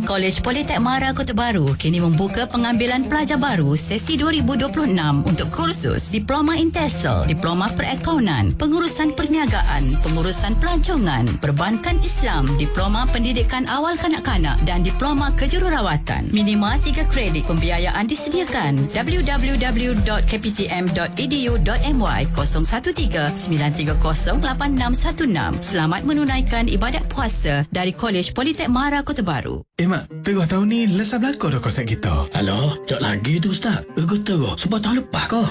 Kolej Politek Mara Kota Baru kini membuka pengambilan pelajar baru sesi 2026 untuk kursus Diploma Intesel, Diploma Perakaunan, Pengurusan Perniagaan, Pengurusan Pelancongan, Perbankan Islam, Diploma Pendidikan Awal Kanak-Kanak dan Diploma Kejururawatan. Minima 3 kredit pembiayaan disediakan. www.kptm.edu.my 013-930-8616. Selamat menunaikan ibadat puasa dari Kolej Politek Mara Kota Baru. Mak, tengok tahun ni lesah belakang dah konsep kita. Halo, jap lagi tu Ustaz. Terus sebab tahun lepas kau.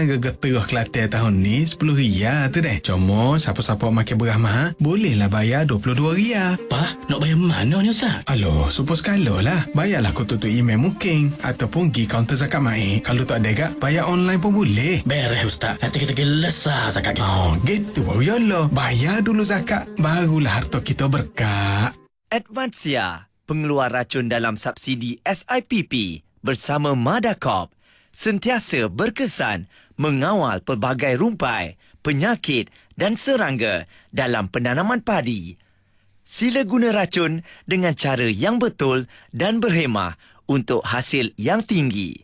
Geget terus Kelantan tahun ni 10 ria tu deh. Cuma siapa-siapa makin beramah, bolehlah bayar 22 ria. Apa? Nak bayar mana ni Ustaz? Aloh, supaya sekala lah. Bayarlah kau tutup email booking ataupun pergi kaunter zakat mai. Kalau tak ada gak, bayar online pun boleh. Beres Ustaz. Nanti kita lesah zakat kita. Oh, gitu baru yalah. Bayar dulu zakat, barulah harta kita berkah. Advansia, pengeluar racun dalam subsidi SIPP bersama Madacop sentiasa berkesan mengawal pelbagai rumpai, penyakit dan serangga dalam penanaman padi. Sila guna racun dengan cara yang betul dan berhemah untuk hasil yang tinggi.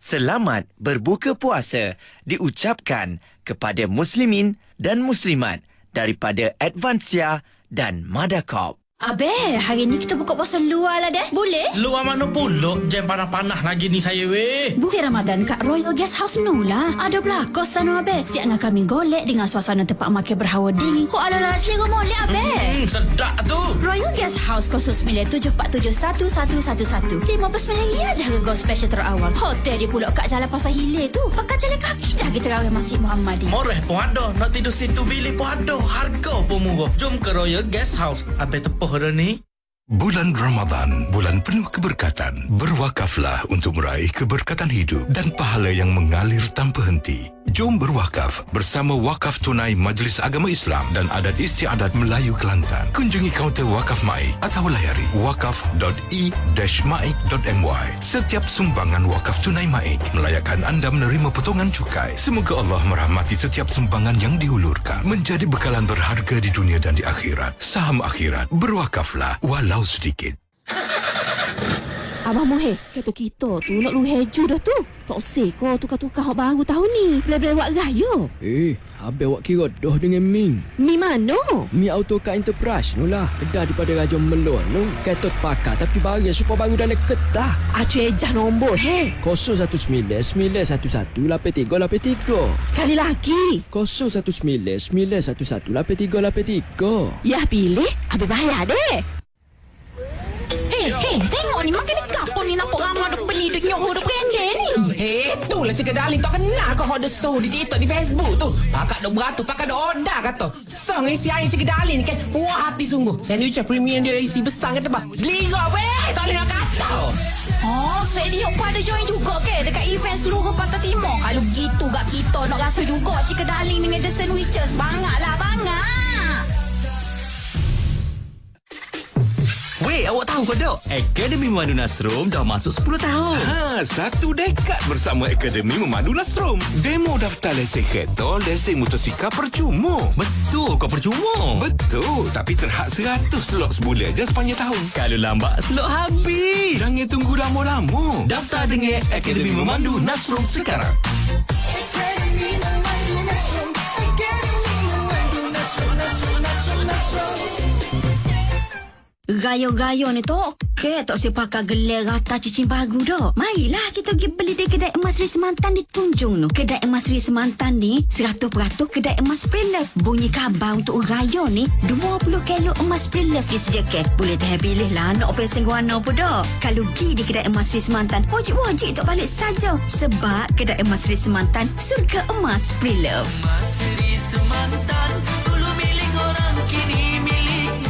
Selamat berbuka puasa diucapkan kepada muslimin dan muslimat daripada Advansia dan Madacop. Abel, hari ni kita buka puasa luar lah dah. Boleh? Luar mana pula? Jam panah-panah lagi ni saya weh. Buffet Ramadan kat Royal Guest House nu lah. Ada belakang sana Abel. Siap dengan kami golek dengan suasana tempat makan berhawa dingin. Oh alalah, selera molek Abel. Sedap tu. Royal Guest House 0974711111. RM15 je harga special terawal. Hotel dia pula kat Jalan Pasar Hilir tu. Pakai jalan kaki je kita rawat Masjid Muhammadi. Moreh pun ada. Nak tidur situ bilik pun ada. Harga pun murah. Jom ke Royal Guest House. Abel tepah dah ni. Bulan Ramadan, bulan penuh keberkatan. Berwakaflah untuk meraih keberkatan hidup dan pahala yang mengalir tanpa henti. Jom berwakaf bersama Wakaf Tunai Majlis Agama Islam dan Adat Istiadat Melayu Kelantan. Kunjungi kaunter Wakaf Mai atau layari wakaf.e-maik.my. Setiap sumbangan Wakaf Tunai Maik melayakkan anda menerima potongan cukai. Semoga Allah merahmati setiap sumbangan yang dihulurkan menjadi bekalan berharga di dunia dan di akhirat. Saham akhirat, berwakaflah walau sedikit. Abang Moheh, kata kita tu nak luheju dah tu. Tak seko tukar-tukar hak baru tahun ni. Boleh-boleh buat gaya. Habis awak kira dah dengan Mi. Mi mana? Mi Autocar Enterprise nu lah. Kedah daripada Raja Melon nu. Ketot pakar tapi barang super baru dalam kedah. Acik ejah nombor, 019-911-8383. Sekali lagi. 019-911-8383. Yah pilih, habis bayar deh. Hei, tengok ni makan dekat pun ni nampak ramai duk beli duk nyoh duk branded ni. Itulah cik darling tak kenal kau ada show di TikTok di Facebook tu. Pakak duk beratur, pakak duk order kata. Sang isi air cik darling ni kan puas hati sungguh. Sandwich premium dia isi besar kata bah. Liga weh, tak boleh nak kata. Oh, Fedio pun ada join juga ke dekat event seluruh Pantai Timur. Kalau gitu gak kita nak rasa juga cik darling dengan the sandwiches. Bangaklah, bangak. Weh, awak tahu ke tak? Akademi Memandu Nasrum dah masuk 10 tahun. 1 dekad bersama Akademi Memandu Nasrum. Demo daftar lesen kereta, lesen motosikal percuma. Betul, kau percuma. Betul, tapi terhad 100 slot sebulan je sepanjang tahun. Kalau lambat, slot habis. Jangan tunggu lama-lama. Daftar dengan Akademi Memandu Nasrum sekarang. Akademi Memandu Nasrum. Akademi Memandu Nasrum. Gayo-gayo ni tu okey. Tak usah pakai gelar rata cicing baru dah. Marilah kita pergi beli di kedai emas Sri Semantan di Tunjung tu. Kedai emas Sri Semantan ni 100% kedai emas pre-love. Bunyi khabar untuk gayo ni 20 kilo emas pre-love disediakan. Boleh tak pilih lah nak pesen warna apa dah. Kalau pergi di kedai emas Sri Semantan, wajib-wajib tak balik saja. Sebab kedai emas Sri Semantan surga emas pre-love. Emas Sri Semantan dulu milik orang kini milikmu.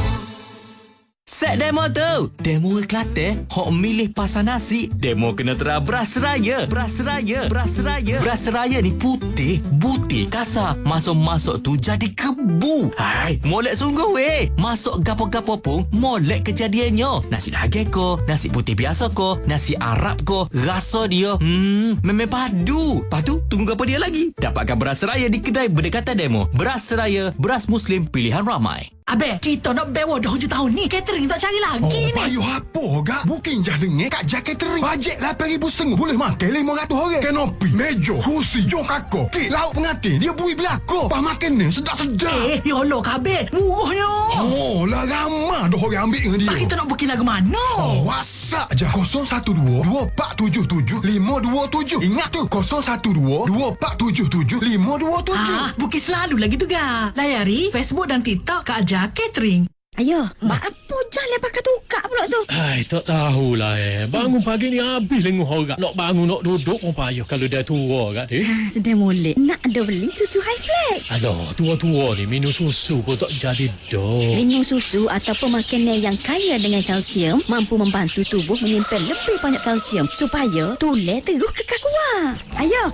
Set demo tu. Demo Kelantan, hok milih pasar nasi. Demo kena tera beras raya. Beras raya. Beras raya. Beras raya ni putih, butir, kasar. Masuk-masuk tu jadi kebu. Hai, molek sungguh weh. Masuk gapo-gapo pun molek kejadiannya. Nasi daging ko, nasi putih biasa ko, nasi Arab ko. Rasa dia, memang padu. Padu, tunggu gapo dia lagi. Dapatkan beras raya di kedai berdekatan demo. Beras raya, beras Muslim pilihan ramai. Abang, kita nak bewa dah 7 tahun ni. Catering tak cari lagi ni. Payuh apa gak? Booking jah dengar kat Jack Catering. Bajet RM8,500 boleh makan 500 orang. Kanopi, meja, kursi, jom kakak. Kek lauk pengantin, dia bui belakang. Pas makan ni sedap-sedap. Ya Allah kabeh. Murahnya. Oh, lah ramah dah orang ambil dengan dia. Pak kita nak booking lagu mana? Oh, WhatsApp je. 012-2477-527. Ingat tu, 012-2477-527. Booking selalu lagi tu ga. Layari Facebook dan TikTok Kak Jack Catering. Ayo, mak apa jalan pakai tukar pula tu? Hai, tak tahulah Bangun pagi ni habis lenguh orang. Nak bangun, nak duduk pun payah kalau dah tua kat ni. Sedang molek. Nak ada beli susu High Flex. Alah, tua-tua ni minum susu pun tak jadi dah. Minum susu ataupun makanan yang kaya dengan kalsium mampu membantu tubuh menyimpan lebih banyak kalsium supaya tulang terus kekal kuat. Ayo,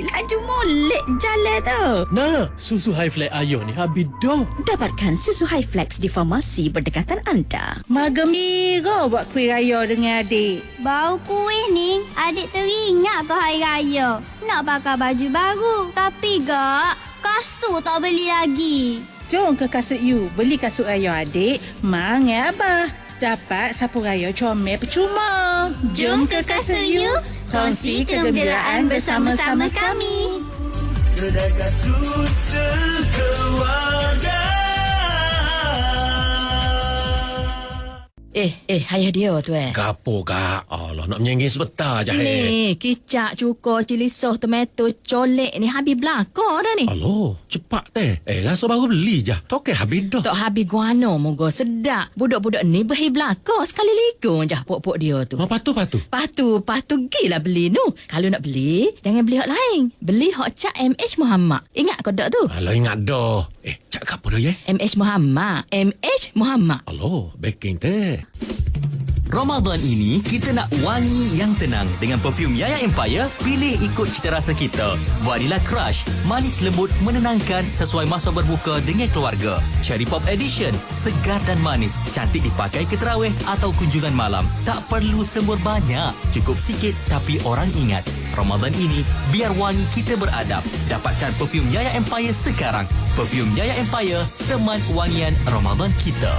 laju molek jalan tu. Nah, susu High Flex Ayo ni habis dah. Dapatkan susu High Flex di farmasi berdekatan anda. Magembira buat kuih raya dengan adik. Bau kuih ni, adik teringat ke hari raya. Nak pakai baju baru. Tapi gak, kasut tak beli lagi. Jom ke kasut you, beli kasut raya adik. Mang abah. Dapat sapu raya comel percuma. Jom ke kasut you, kongsi kegembiraan bersama-sama kami. Kedai kasut sekeluarga. Ayah dia tu Gapo kak? Allah, nak menyanggih sebentar je. Ni, kicap, cuka, cili sos, tomato, colek ni habis belakang dah ni. Allah, cepat teh. Rasa baru beli je. Toke habis dah. Tak habis guano, moga sedap. Budak-budak ni berhi belakang sekali ligur je pok-pok dia tu. Patu. Patu gilah beli nu. Kalau nak beli, jangan beli hak lain. Beli hak Cak MH Muhammad. Ingat kau tak tu? Alah, ingat dah. Cak apa dah MH Muhammad. MH Muhammad. Allah, baking teh. Ramadan ini, kita nak wangi yang tenang dengan perfume Yaya Empire. Pilih ikut cita rasa kita. Vanilla Crush, manis lembut menenangkan sesuai masa berbuka dengan keluarga. Cherry Pop Edition, segar dan manis, cantik dipakai ke terawih atau kunjungan malam. Tak perlu semur banyak, cukup sikit tapi orang ingat. Ramadan ini, biar wangi kita beradab. Dapatkan perfume Yaya Empire sekarang. Perfume Yaya Empire, teman wangian Ramadan kita.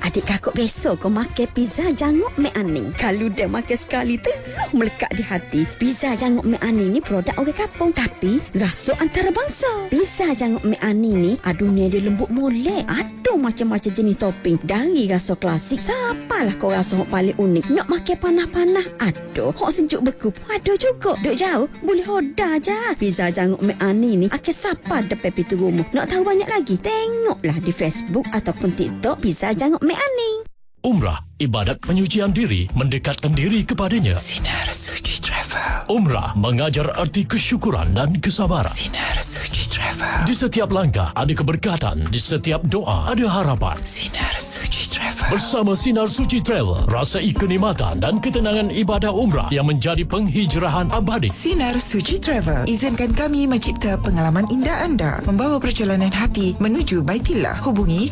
Adik kakak besok kau makan pizza janguk Mek Aning. Kalau dia makan sekali terus melekat di hati. Pizza janguk Mek Aning ni produk orang kampung tapi rasa antarabangsa. Pizza janguk Mek Aning ni adunya dia lembut molek. Ada macam-macam jenis topping. Dari rasa klasik, siapalah kau rasa yang paling unik. Nak makan panah-panah, ada. Hak sejuk beku pun ada juga. Duk jauh, boleh order je. Pizza janguk Mek Aning ni akan sapa depan pintu rumah. Nak tahu banyak lagi? Tengoklah di Facebook ataupun TikTok Pizza Janguk Mek Aning. Umrah, ibadat penyucian diri, mendekatkan diri kepadanya. Sinar Suci Travel. Umrah mengajar arti kesyukuran dan kesabaran. Sinar Suci Travel. Di setiap langkah ada keberkatan, di setiap doa ada harapan. Sinar Suci Travel. Bersama Sinar Suci Travel, rasai kenikmatan dan ketenangan ibadah umrah yang menjadi penghijrahan abadi. Sinar Suci Travel izinkan kami mencipta pengalaman indah anda. Membawa perjalanan hati menuju Baitillah. Hubungi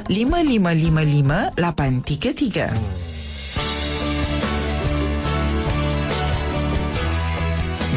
013-5555-833.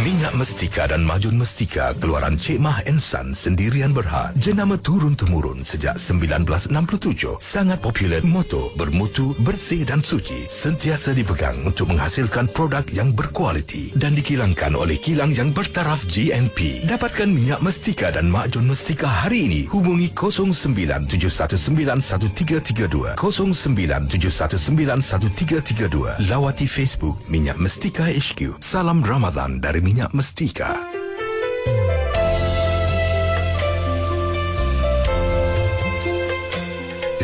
Minyak Mestika dan Majun Mestika keluaran Cik Mah Ensan sendirian berhad. Jenama turun-temurun sejak 1967. Sangat popular, moto bermutu, bersih dan suci. Sentiasa dipegang untuk menghasilkan produk yang berkualiti dan dikilangkan oleh kilang yang bertaraf GNP. Dapatkan Minyak Mestika dan Majun Mestika hari ini. Hubungi 0971911332, 0971911332. Lawati Facebook Minyak Mestika HQ. Salam Ramadan dari Minyak Mestika.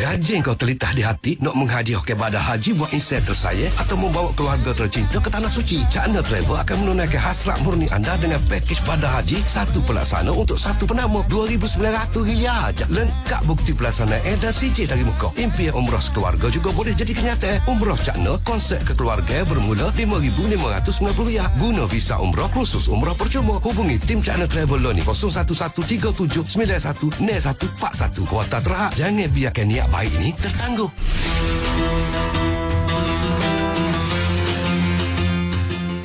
Rajin kau terlitah di hati nak menghadiah kepada haji buat insan tersayang atau membawa keluarga tercinta ke Tanah Suci. China Travel akan menunaikan hasrat murni anda dengan pakej pada haji satu pelaksana untuk satu penama RM2,900 aja. Lengkap bukti pelaksanaan dan CJ dari muka. Impian umrah sekeluarga juga boleh jadi kenyataan. Umrah China konsep kekeluarga bermula RM5,590. Guna visa umrah khusus umrah percuma. Hubungi tim China Travel ni 01137910141. Kuota terhad. Jangan biarkan niat baik ini tertangguh.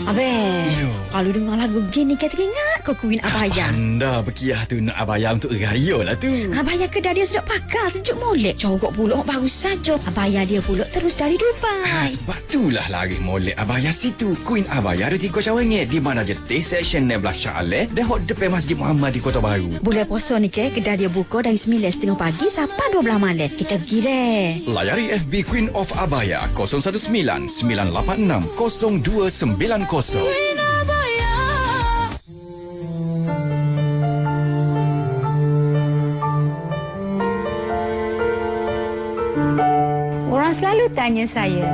Abang, kalau dengar lagu gini kita ingat ke Queen Abaya. Anda berkiah tu nak abaya untuk raya lah tu. Abaya kedai dia sedap pakar, sejuk molek. Corok pulak baru saja. Abaya dia pulak terus dari Dubai. Sebab itulah laris molek abaya situ. Queen Abaya ada 3 cawangan di mana jetih section 16 Syaleh dan hot depan Masjid Muhammad di Kota Baru. Bulan puasa ni kedai dia buka dari 9.30 pagi sampai 12 malam. Kita pergi deh. Layari FB Queen of Abaya 019 986 0290. Orang selalu tanya saya,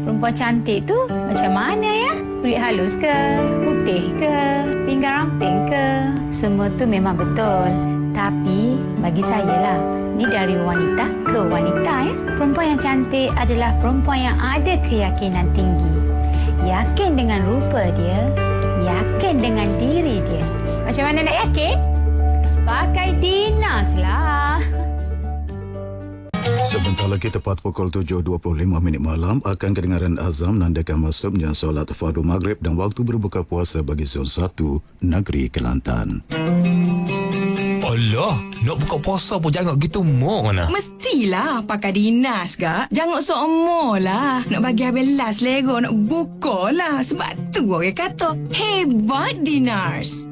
perempuan cantik tu macam mana ya? Kulit halus ke? Putih ke? Pinggang ramping ke? Semua tu memang betul. Tapi bagi saya lah, ni dari wanita ke wanita ya. Perempuan yang cantik adalah perempuan yang ada keyakinan tinggi. Yakin dengan rupa dia, yakin dengan diri dia. Macam mana nak yakin? Pakai Dinas lah. Sebentar lagi tepat pukul 7.25 malam akan kedengaran azam menandakan masuknya solat fardu maghrib dan waktu berbuka puasa bagi zon 1 Negeri Kelantan. Alah, nak buka puasa pun jangan gitu mok mana. Mestilah pakai Dinas gak. Jangan sok emol lah. Nak bagi habis last lego nak buka lah. Sebab tu orang kata hebat Dinas.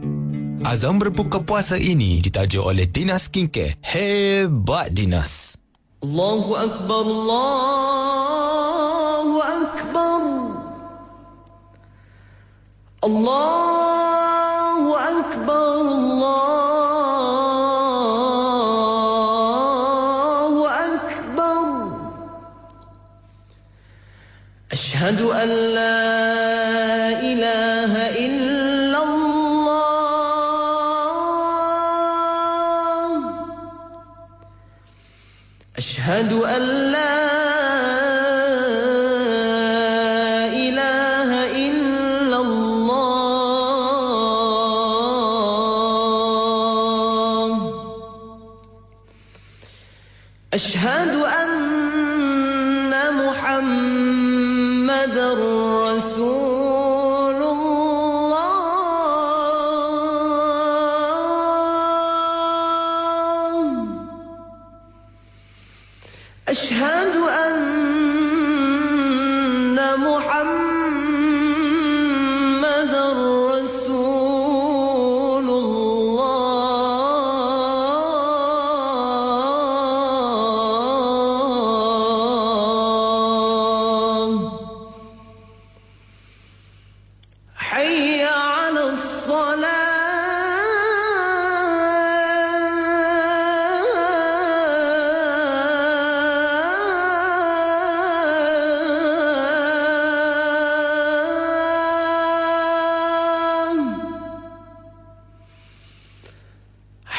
Azam berbuka puasa ini ditajuk oleh Dinas Skincare. Hebat Dinas. Allahu Akbar, Allahu Akbar, Allahu Akbar, Allahu Akbar. Ashhadu an la ilaha illallah. أشهد أن لا إله إلا الله. أشهد أن محمدًا رسول الله. أشهد أن محمدًا رسول الله. حي على الصلاة.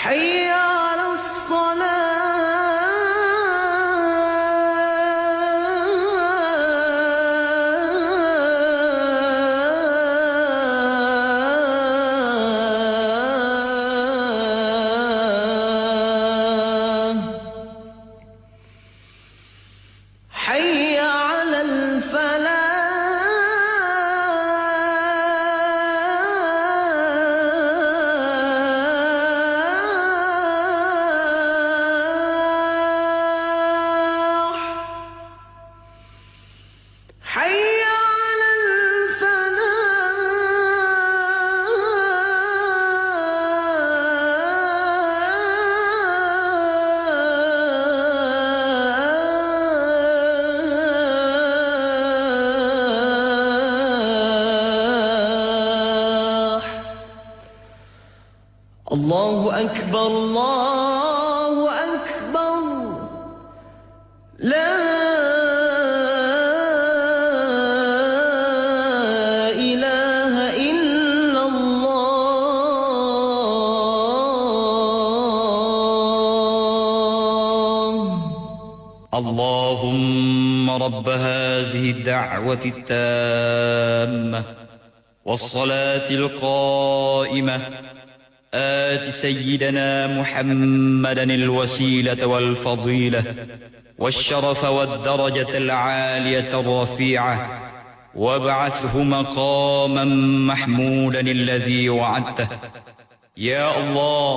حي على الصلاة. حي على الفلاح. حي على الفلاح. الله أكبر، الله أكبر. لا إله إلا الله. اللهم رب هذه الدعوة التامة والصلاة القائمة آت سيدنا محمدا الوسيلة والفضيلة والشرف والدرجة العالية الرفيعة وابعثه مقاما محمودا الذي وعدته Ya Allah,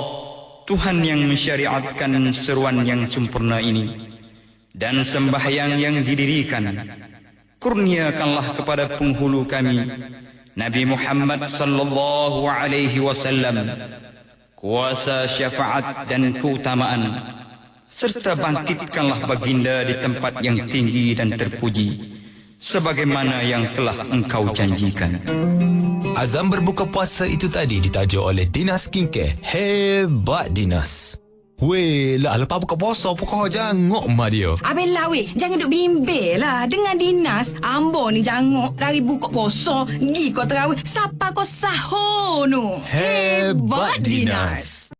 Tuhan yang mensyariatkan seruan yang sempurna ini dan sembahyang yang didirikan, kurniakanlah kepada penghulu kami Nabi Muhammad sallallahu alaihi wasallam kuasa syafaat dan keutamaan, serta bangkitkanlah baginda di tempat yang tinggi dan terpuji sebagaimana yang telah engkau janjikan. Azam berbuka puasa itu tadi ditajuk oleh Dinas Skincare. Hebat Dinas. Weh, lah lepas buka puasa pokok jangok mak dia. Abel lah weh, jangan duk bimbel lah. Dengan Dinas, ambo ni jangok dari buka puasa, gi kau terawih, siapa kau sahur nu. Hebat Dinas.